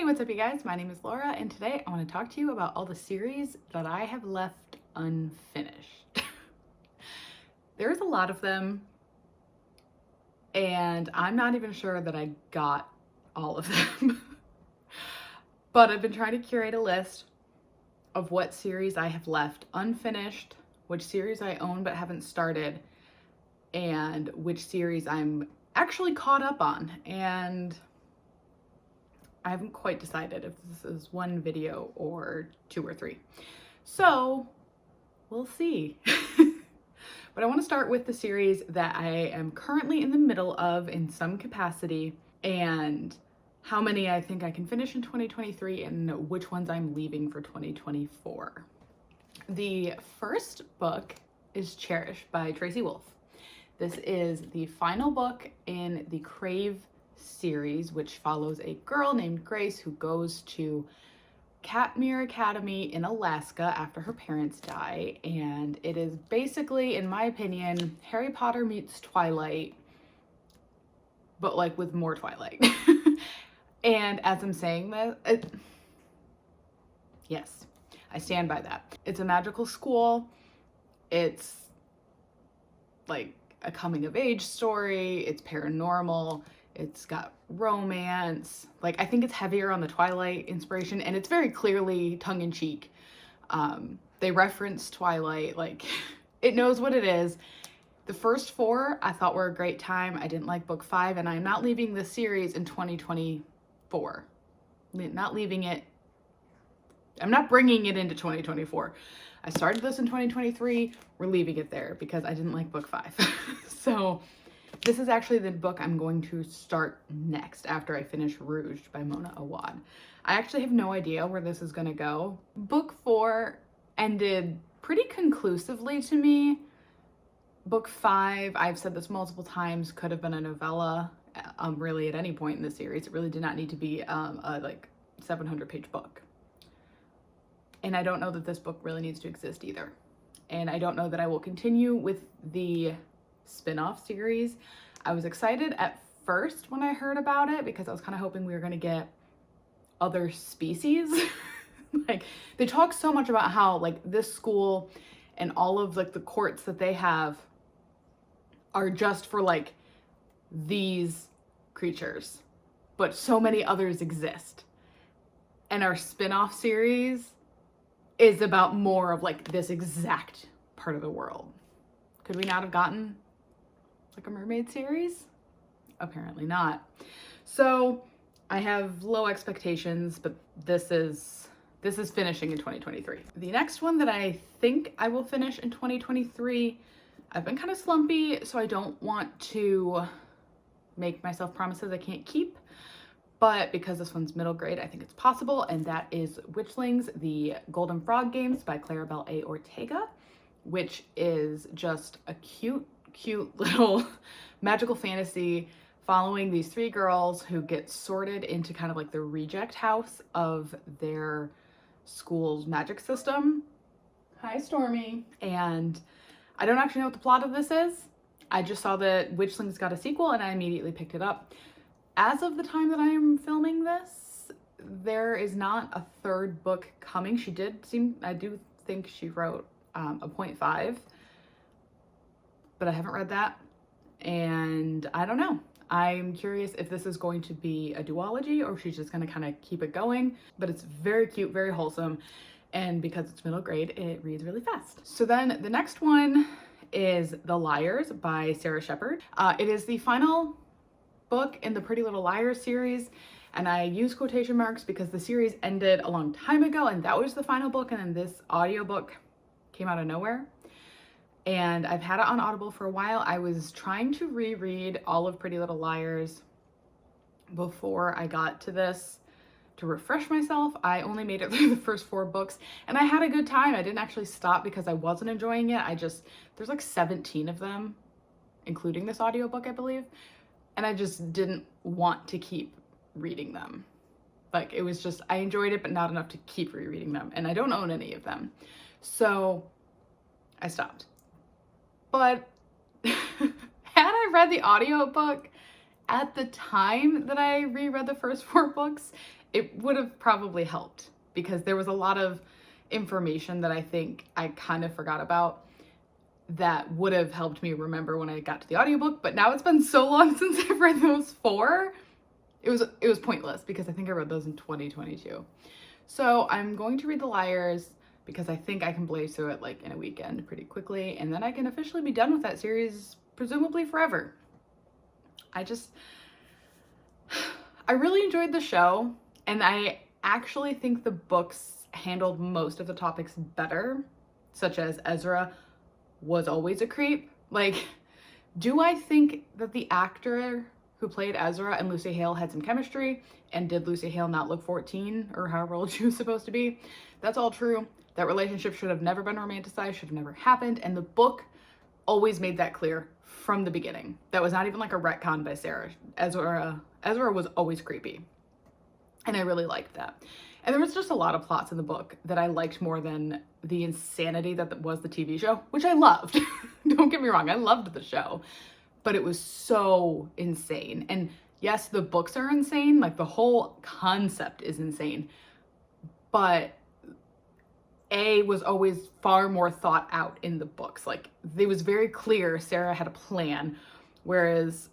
what's up you guys? My name is Laura and today I want to talk to you about all the series that I have left unfinished. There's a lot of them and I'm not even sure that I got all of them. But I've been trying to curate a list of what series I have left unfinished, which series I own but haven't started, and which series I'm actually caught up on. And I haven't quite decided if this is one video or 2 or 3. So we'll see. But I want to start with the series that I am currently in the middle of in some capacity and how many I think I can finish in 2023 and which ones I'm leaving for 2024. The first book is Cherish by Tracy Wolff. This is the final book in the Crave series, which follows a girl named Grace who goes to Katmere Academy in Alaska after her parents die. And it is basically, in my opinion, Harry Potter meets Twilight, but like with more Twilight. And as I'm saying this, yes, I stand by that. It's a magical school. It's like a coming of age story. It's paranormal. It's got romance. Like, I think it's heavier on the Twilight inspiration, and it's very clearly tongue-in-cheek. They reference Twilight, like, it knows what it is. The first 4 I thought were a great time. I didn't like book 5, and I'm not leaving this series in 2024. Not leaving it. I'm not bringing it into 2024. I started this in 2023. We're leaving it there because I didn't like book 5. So this is actually the book I'm going to start next after I finish Rouge by Mona Awad. I actually have no idea where this is going to go. Book 4 ended pretty conclusively to me. Book 5, I've said this multiple times, could have been a novella really at any point in the series. It really did not need to be a like 700-page book. And I don't know that this book really needs to exist either. And I don't know that I will continue with the spin-off series. I was excited at first when I heard about it because I was kind of hoping we were going to get other species. Like, they talk so much about how like this school and all of like the courts that they have are just for like these creatures, but so many others exist. And our spin-off series is about more of like this exact part of the world. Could we not have gotten like a mermaid series? Apparently not. So I have low expectations, but this is finishing in 2023. The next one that I think I will finish in 2023, I've been kind of slumpy, so I don't want to make myself promises I can't keep. But because this one's middle grade, I think it's possible, and that is Witchlings, the Golden Frog Games by Claribel A. Ortega, which is just a cute little magical fantasy following these 3 girls who get sorted into kind of like the reject house of their school's magic system. Hi, Stormy. And I don't actually know what the plot of this is. I just saw that Witchlings got a sequel and I immediately picked it up. As of the time that I am filming this, there is not a 3rd book coming. I do think she wrote a 0.5, but I haven't read that. And I don't know. I'm curious if this is going to be a duology or if she's just going to kind of keep it going. But it's very cute, very wholesome. And because it's middle grade, it reads really fast. So then the next one is The Liars by Sarah Shepard. It is the final book in the Pretty Little Liars series, and I use quotation marks because the series ended a long time ago and that was the final book, and then this audiobook came out of nowhere. And I've had it on Audible for a while. I was trying to reread all of Pretty Little Liars before I got to this to refresh myself. I only made it through the first 4 books and I had a good time. I didn't actually stop because I wasn't enjoying it. There's like 17 of them, including this audiobook, I believe. And I just didn't want to keep reading them. Like, it was just, I enjoyed it, but not enough to keep rereading them. And I don't own any of them. So I stopped. But had I read the audiobook at the time that I reread the first 4 books, it would have probably helped because there was a lot of information that I think I kind of forgot about that would have helped me remember when I got to the audiobook. But now it's been so long since I've read those 4. It was pointless because I think I read those in 2022. So I'm going to read The Liars because I think I can blaze through it like in a weekend pretty quickly, and then I can officially be done with that series, presumably forever. I really enjoyed the show, and I actually think the books handled most of the topics better, such as Ezra was always a creep. Like, do I think that the actor who played Ezra and Lucy Hale had some chemistry? And did Lucy Hale not look 14 or however old she was supposed to be? That's all true. That relationship should have never been romanticized, should have never happened. And the book always made that clear from the beginning. That was not even like a retcon by Sarah. Ezra was always creepy. And I really liked that. And there was just a lot of plots in the book that I liked more than the insanity that was the TV show, which I loved. Don't get me wrong, I loved the show. But it was so insane. And yes, the books are insane. Like, the whole concept is insane. But A was always far more thought out in the books. Like, it was very clear Sarah had a plan, whereas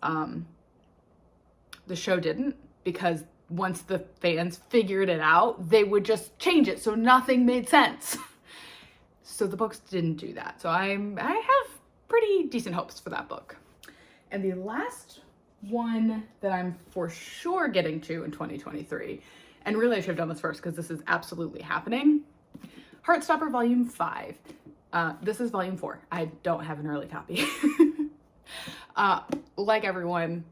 the show didn't, because once the fans figured it out, they would just change it so nothing made sense. So the books didn't do that. So I have pretty decent hopes for that book. And the last one that I'm for sure getting to in 2023, and really I should have done this first because this is absolutely happening, Heartstopper Volume 5. This is Volume 4. I don't have an early copy. Like everyone,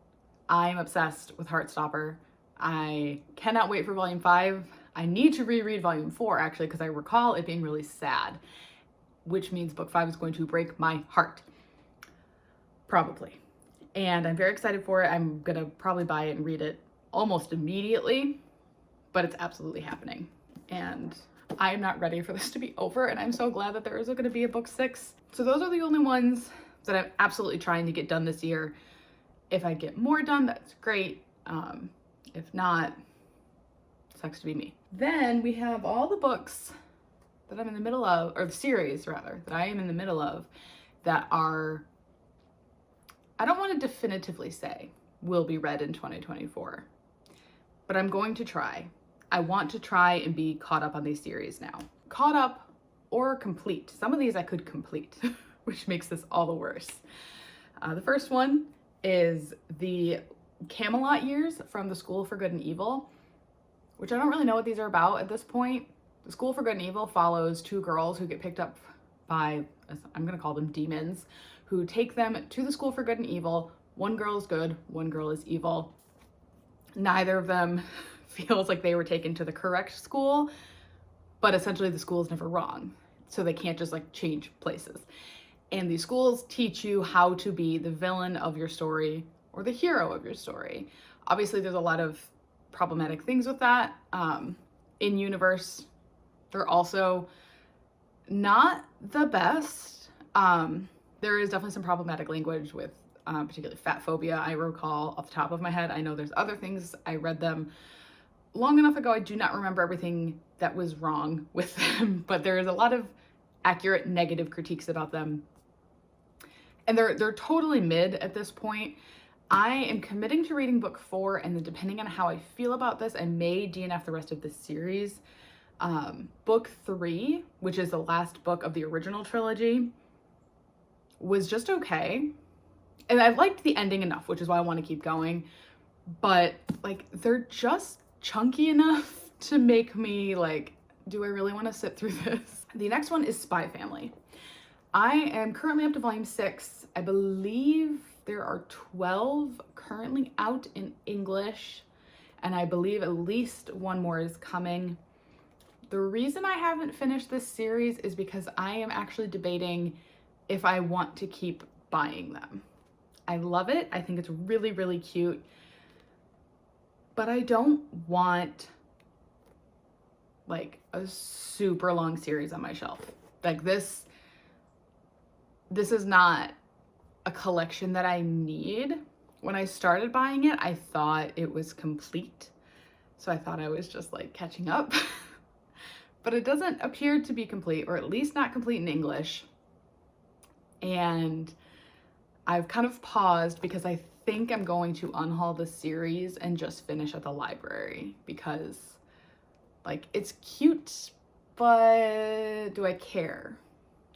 I'm obsessed with Heartstopper. I cannot wait for Volume 5. I need to reread Volume 4, actually, because I recall it being really sad, which means Book 5 is going to break my heart. Probably. And I'm very excited for it. I'm going to probably buy it and read it almost immediately, but it's absolutely happening. And I am not ready for this to be over, and I'm so glad that there is going to be a Book 6. So those are the only ones that I'm absolutely trying to get done this year. If I get more done, that's great. If not, sucks to be me. Then we have all the books that I'm in the middle of, or the series rather, that I am in the middle of, that are, I don't want to definitively say will be read in 2024, but I'm going to try. I want to try and be caught up on these series now. Caught up or complete. Some of these I could complete, which makes this all the worse. The first one is the Camelot years from The School for Good and Evil, which I don't really know what these are about at this point. The School for Good and Evil follows 2 girls who get picked up by, I'm going to call them demons, who take them to the School for Good and Evil. One girl is good, one girl is evil. Neither of them feels like they were taken to the correct school, but essentially the school is never wrong. So they can't just like change places. And these schools teach you how to be the villain of your story or the hero of your story. Obviously, there's a lot of problematic things with that. In universe, they're also not the best. There is definitely some problematic language with particularly fat phobia, I recall off the top of my head. I know there's other things. I read them long enough ago. I do not remember everything that was wrong with them, but there is a lot of accurate negative critiques about them. And they're totally mid at this point. I am committing to reading book 4, and then depending on how I feel about this, I may DNF the rest of this series. Book 3, which is the last book of the original trilogy, was just okay. And I liked the ending enough, which is why I want to keep going. But like, they're just chunky enough to make me like, do I really want to sit through this? The next one is Spy Family. I am currently up to volume 6. I believe there are 12 currently out in English, and I believe at least one more is coming. The reason I haven't finished this series is because I am actually debating if I want to keep buying them. I love it. I think it's really, really cute, but I don't want like a super long series on my shelf. Like this is not a collection that I need. When I started buying it, I thought it was complete. so I thought I was just like catching up. But it doesn't appear to be complete, or at least not complete in English. And I've kind of paused because I think I'm going to unhaul the series and just finish at the library, because like it's cute, but do I care?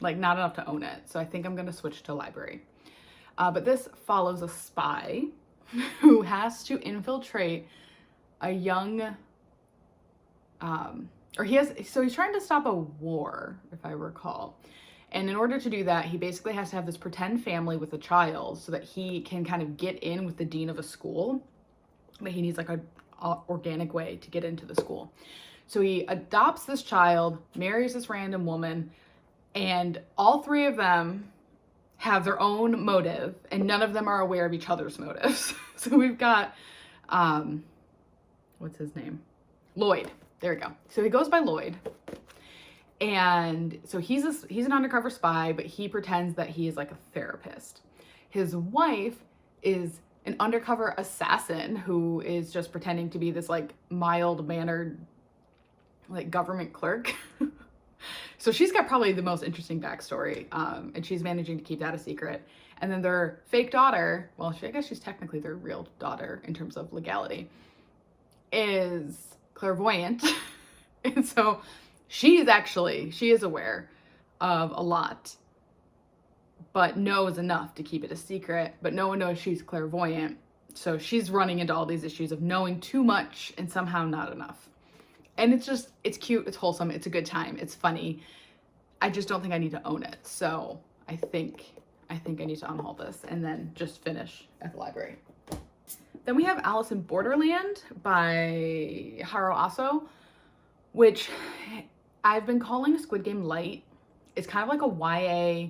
Like not enough to own it. So I think I'm gonna switch to library. But this follows a spy who has to infiltrate a young, he's trying to stop a war, if I recall. And in order to do that, he basically has to have this pretend family with a child so that he can kind of get in with the dean of a school. But he needs like a organic way to get into the school. So he adopts this child, marries this random woman, and all three of them have their own motive, and none of them are aware of each other's motives. So we've got, what's his name? Lloyd. There we go. So he goes by Lloyd. And so he's an undercover spy, but he pretends that he is like a therapist. His wife is an undercover assassin who is just pretending to be this like mild-mannered like government clerk. So she's got probably the most interesting backstory, and she's managing to keep that a secret. And then their fake daughter, well, I guess she's technically their real daughter in terms of legality, is clairvoyant. And so she is aware of a lot, but knows enough to keep it a secret, but no one knows she's clairvoyant. So she's running into all these issues of knowing too much and somehow not enough. And it's cute, it's wholesome, it's a good time, it's funny. I just don't think I need to own it. So I think I need to unhaul this and then just finish at the library. Then we have Alice in Borderland by Haro Aso, which I've been calling Squid Game Light. It's kind of like a YA,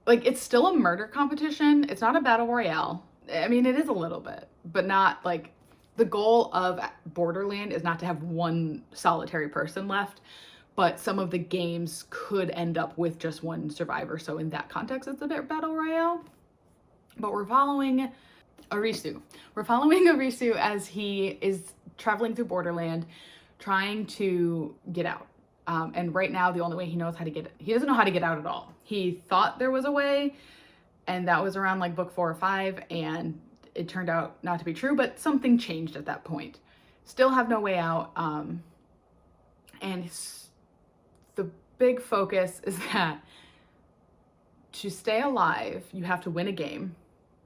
like it's still a murder competition. It's not a battle royale. I mean, it is a little bit, but not like, the goal of Borderland is not to have one solitary person left, but some of the games could end up with just one survivor. So in that context, it's a bit battle royale. But we're following Arisu. We're following Arisu as he is traveling through Borderland, trying to get out. And right now, the only way he knows how to he doesn't know how to get out at all. He thought there was a way, and that was around like book 4 or 5, and it turned out not to be true, but something changed at that point. Still have no way out. And the big focus is that to stay alive, you have to win a game,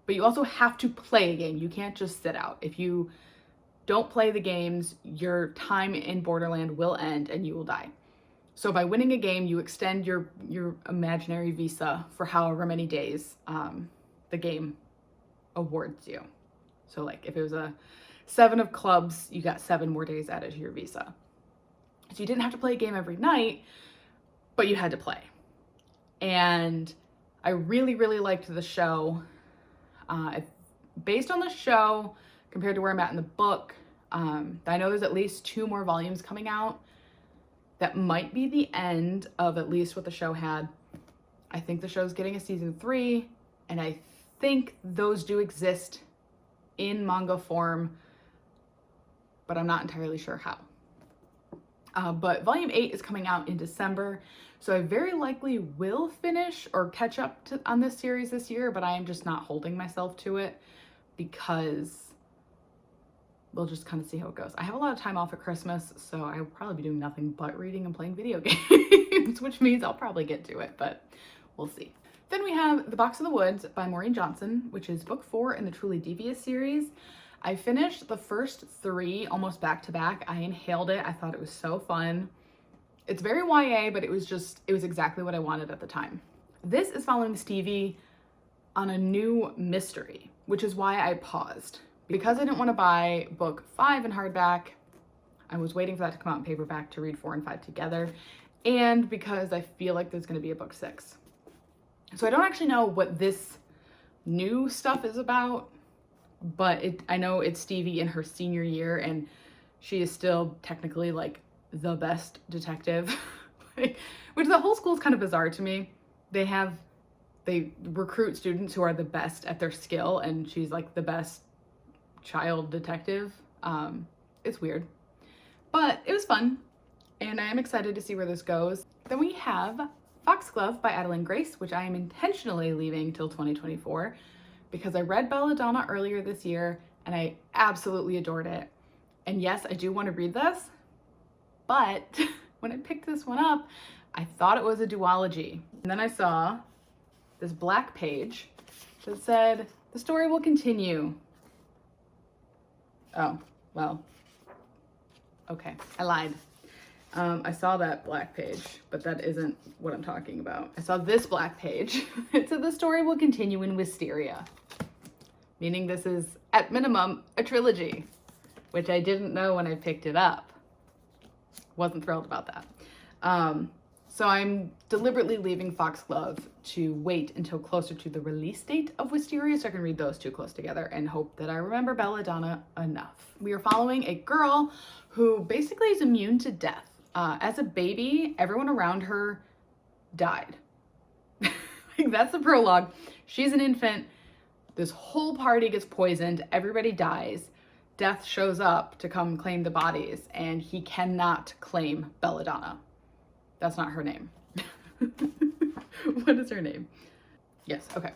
but you also have to play a game. You can't just sit out. If you don't play the games, your time in Borderland will end and you will die. So by winning a game, you extend your imaginary visa for however many days the game awards you. So like if it was a 7 of clubs, you got 7 more days added to your visa. So you didn't have to play a game every night, but you had to play. And I really, really liked the show. Based on the show, compared to where I'm at in the book, I know there's at least 2 more volumes coming out. That might be the end of at least what the show had. I think the show's getting a season 3, and I think those do exist in manga form, but I'm not entirely sure how. But volume 8 is coming out in December, so I very likely will finish or catch up on this series this year, but I am just not holding myself to it because we'll just kind of see how it goes. I have a lot of time off at Christmas, so I will probably be doing nothing but reading and playing video games, which means I'll probably get to it, but we'll see. Then we have The Box of the Woods by Maureen Johnson, which is book 4 in the Truly Devious series. I finished the first 3 almost back to back. I inhaled it. I thought it was so fun. It's very YA, but it was exactly what I wanted at the time. This is following Stevie on a new mystery, which is why I paused. Because I didn't want to buy book 5 in hardback, I was waiting for that to come out in paperback to read 4 and 5 together, and because I feel like there's going to be a book 6. So I don't actually know what this new stuff is about, but I know it's Stevie in her senior year, and she is still technically like the best detective, which the whole school is kind of bizarre to me. They recruit students who are the best at their skill, and she's like the best child detective. It's weird. But it was fun, and I am excited to see where this goes. Then we have Foxglove by Adeline Grace, which I am intentionally leaving till 2024 because I read Belladonna earlier this year and I absolutely adored it. And yes, I do want to read this, but when I picked this one up, I thought it was a duology. And then I saw this black page that said, the story will continue. Oh, well, okay, I lied. I saw that black page, but that isn't what I'm talking about. I saw this black page. It said the story will continue in Wisteria, meaning this is, at minimum, a trilogy, which I didn't know when I picked it up. Wasn't thrilled about that. So I'm deliberately leaving Foxglove to wait until closer to the release date of Wisteria so I can read those two close together and hope that I remember Belladonna enough. We are following a girl who basically is immune to death. As a baby, everyone around her died. Like, that's the prologue. She's an infant. This whole party gets poisoned. Everybody dies. Death shows up to come claim the bodies, and he cannot claim Belladonna. That's not her name. What is her name? Yes, okay.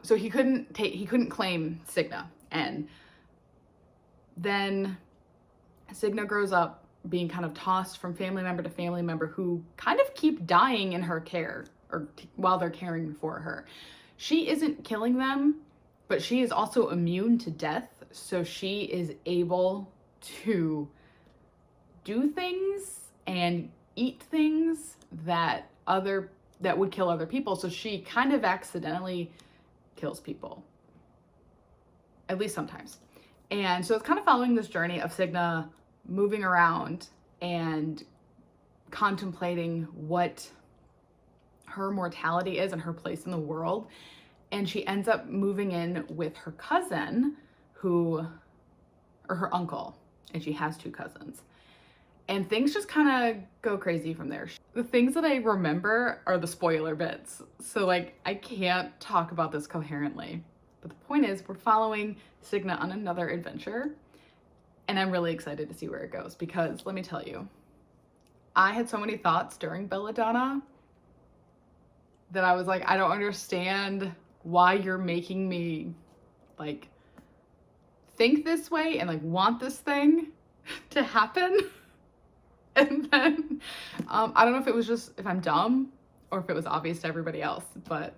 So he couldn't claim Signa, and then Signa grows up being kind of tossed from family member to family member who kind of keep dying in her care while they're caring for her. She isn't killing them, but she is also immune to death, so she is able to do things and eat things that would kill other people. So she kind of accidentally kills people, at least sometimes. And so it's kind of following this journey of Signa moving around and contemplating what her mortality is and her place in the world. And she ends up moving in with her cousin or her uncle, and she has two cousins. And things just kind of go crazy from there. The things that I remember are the spoiler bits. So like, I can't talk about this coherently. But the point is, we're following Signa on another adventure. And I'm really excited to see where it goes because let me tell you, I had so many thoughts during Belladonna that I was like, I don't understand why you're making me like think this way and like want this thing to happen. And then I don't know if it was just if I'm dumb or if it was obvious to everybody else, but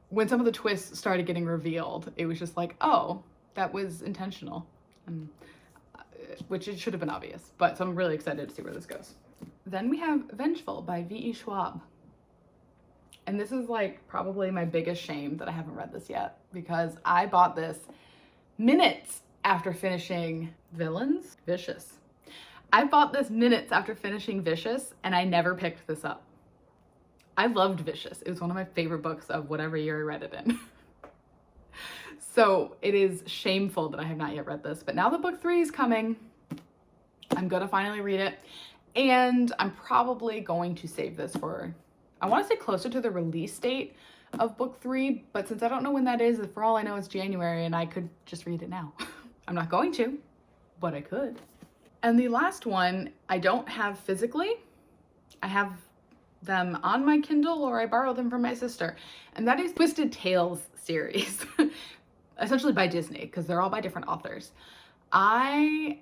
when some of the twists started getting revealed, it was just like, oh, that was intentional. Which it should have been obvious, but so I'm really excited to see where this goes. Then we have Vengeful by V.E. Schwab. And this is like probably my biggest shame that I haven't read this yet because I bought this minutes after finishing Vicious. I bought this minutes after finishing Vicious and I never picked this up. I loved Vicious. It was one of my favorite books of whatever year I read it in. So it is shameful that I have not yet read this, but now that book 3 is coming, I'm gonna finally read it. And I'm probably going to save this for, I wanna say closer to the release date of book 3, but since I don't know when that is, for all I know it's January and I could just read it now. I'm not going to, but I could. And the last one, I don't have physically. I have them on my Kindle or I borrow them from my sister. And that is Twisted Tales series. Essentially by Disney, because they're all by different authors. As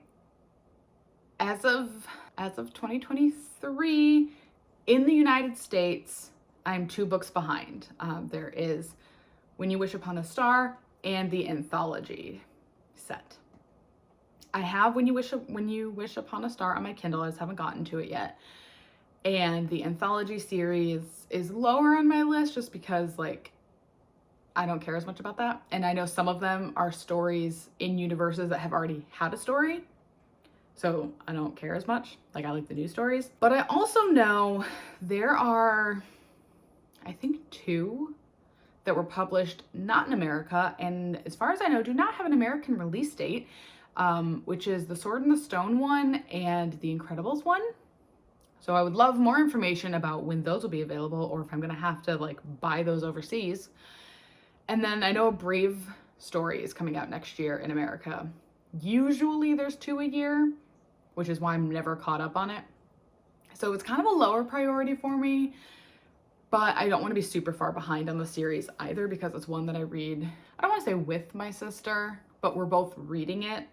of 2023, in the United States, I'm 2 books behind. There is When You Wish Upon a Star and the anthology set. I have When You Wish Upon a Star on my Kindle. I just haven't gotten to it yet. And the anthology series is lower on my list just because like I don't care as much about that. And I know some of them are stories in universes that have already had a story. So I don't care as much. Like I like the new stories. But I also know there are, I think 2 that were published not in America. And as far as I know, do not have an American release date, which is the Sword in the Stone one and the Incredibles one. So I would love more information about when those will be available or if I'm gonna have to like buy those overseas. And then I know Brave Story is coming out next year in America. Usually there's 2 a year. which is why I'm never caught up on it. So it's kind of a lower priority for me, but I don't want to be super far behind on the series either, because it's one that I read, I don't want to say with my sister, but we're both reading it.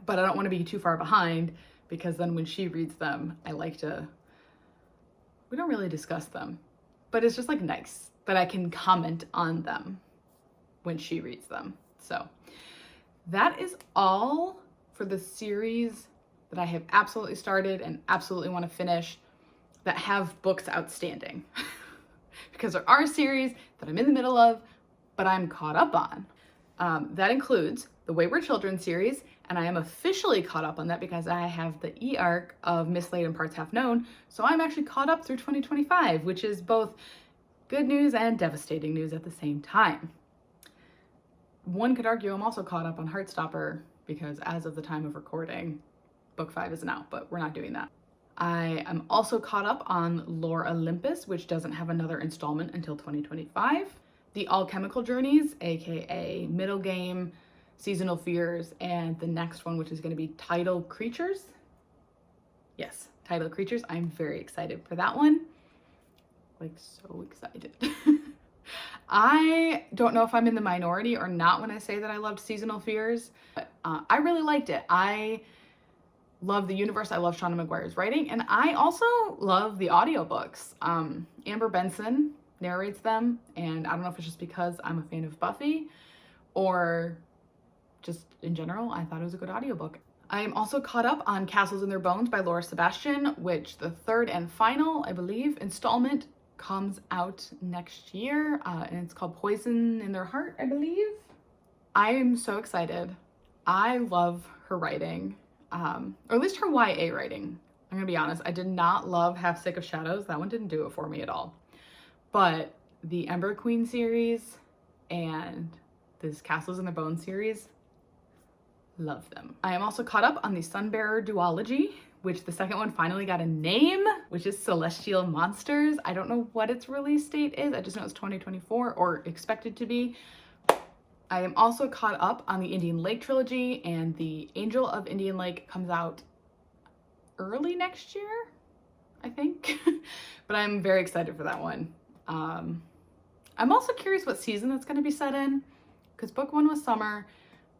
But I don't want to be too far behind, because then when she reads them, we don't really discuss them, but it's just like nice that I can comment on them when she reads them. So that is all for the series that I have absolutely started and absolutely want to finish that have books outstanding. Because there are series that I'm in the middle of, but I'm caught up on. That includes the Wayward Children series, and I am officially caught up on that because I have the e-arc of Mislaid and Parts Half Known, so I'm actually caught up through 2025, which is both good news and devastating news at the same time. One could argue I'm also caught up on Heartstopper, because as of the time of recording, book 5 isn't out, but we're not doing that. I am also caught up on Lore Olympus, which doesn't have another installment until 2025. The Alchemical Journeys, aka Middle Game, Seasonal Fears, and the next one, which is going to be Tidal Creatures. Yes, Tidal Creatures. I'm very excited for that one. Like, so excited. I don't know if I'm in the minority or not when I say that I loved Seasonal Fears, but I really liked it. I love the universe. I love Shauna Maguire's writing, and I also love the audiobooks. Amber Benson narrates them, and I don't know if it's just because I'm a fan of Buffy or just in general, I thought it was a good audiobook. I am also caught up on Castles in Their Bones by Laura Sebastian, which the third and final, I believe, installment comes out next year, and it's called Poison in Their Heart, I believe. I am so excited. I love her writing, or at least her YA writing. I'm gonna be honest, I did not love Half Sick of Shadows. That one didn't do it for me at all. But the Ember Queen series and this Castles in the Bone series, love them. I am also caught up on the Sunbearer duology, which the second one finally got a name, which is Celestial Monsters. I don't know what its release date is. I just know it's 2024 or expected to be. I am also caught up on the Indian Lake trilogy, and the Angel of Indian Lake comes out early next year, I think. But I'm very excited for that one. I'm also curious what season that's going to be set in, because book 1 was summer,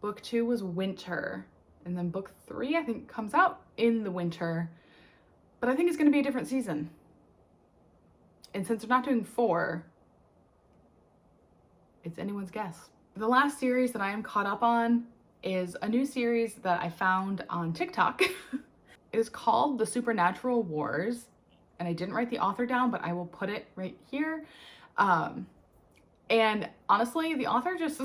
book 2 was winter, and then book 3 I think comes out in the winter, but I think it's going to be a different season. And since they're not doing 4, it's anyone's guess. The last series that I am caught up on is a new series that I found on TikTok. It is called The Supernatural Wars, and I didn't write the author down, but I will put it right here. And honestly, the author just,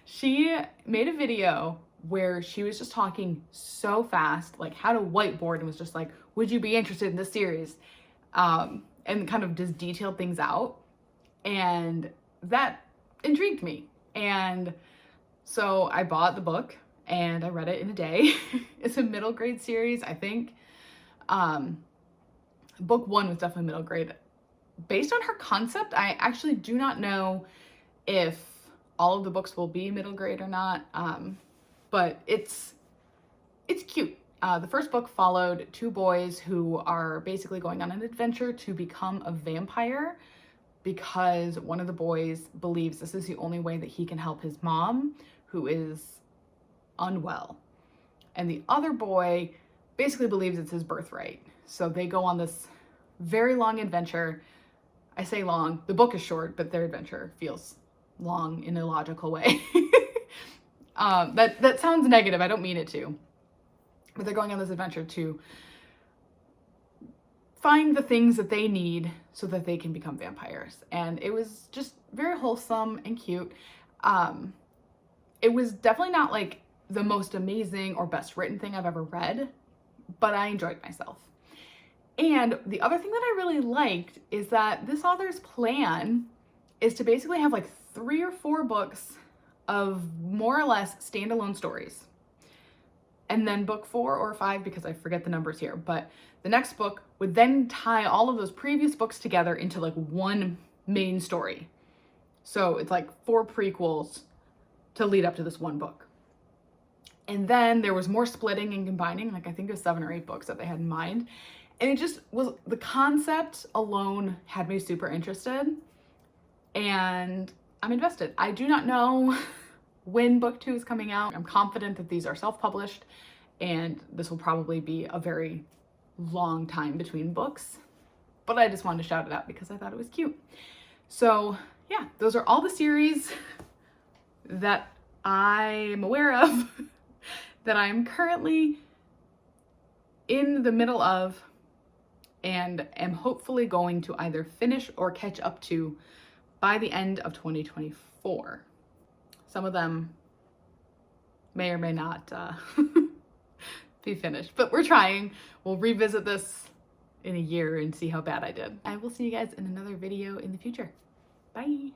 she made a video where she was just talking so fast, like how to whiteboard, and was just like, would you be interested in this series? And kind of just detailed things out. And that intrigued me. And so I bought the book and I read it in a day. It's a middle grade series, I think. Book 1 was definitely middle grade. Based on her concept, I actually do not know if all of the books will be middle grade or not, but it's cute. The first book followed 2 boys who are basically going on an adventure to become a vampire, because one of the boys believes this is the only way that he can help his mom, who is unwell. And the other boy basically believes it's his birthright. So they go on this very long adventure. I say long, the book is short, but their adventure feels long in a logical way. That sounds negative, I don't mean it to. But they're going on this adventure to find the things that they need so that they can become vampires. And it was just very wholesome and cute. It was definitely not like the most amazing or best written thing I've ever read, but I enjoyed myself. And the other thing that I really liked is that this author's plan is to basically have like 3 or 4 books of more or less standalone stories. And then book 4 or 5, because I forget the numbers here, but the next book would then tie all of those previous books together into like one main story. So it's like 4 prequels to lead up to this one book. And then there was more splitting and combining, like I think it was 7 or 8 books that they had in mind. And it just was, the concept alone had me super interested, and I'm invested. I do not know when book 2 is coming out. I'm confident that these are self-published, and this will probably be a very long time between books, but I just wanted to shout it out because I thought it was cute. So yeah, those are all the series that I'm aware of that I'm currently in the middle of and am hopefully going to either finish or catch up to by the end of 2024. Some of them may or may not be finished, but we're trying. We'll revisit this in a year and see how bad I did. I will see you guys in another video in the future. Bye.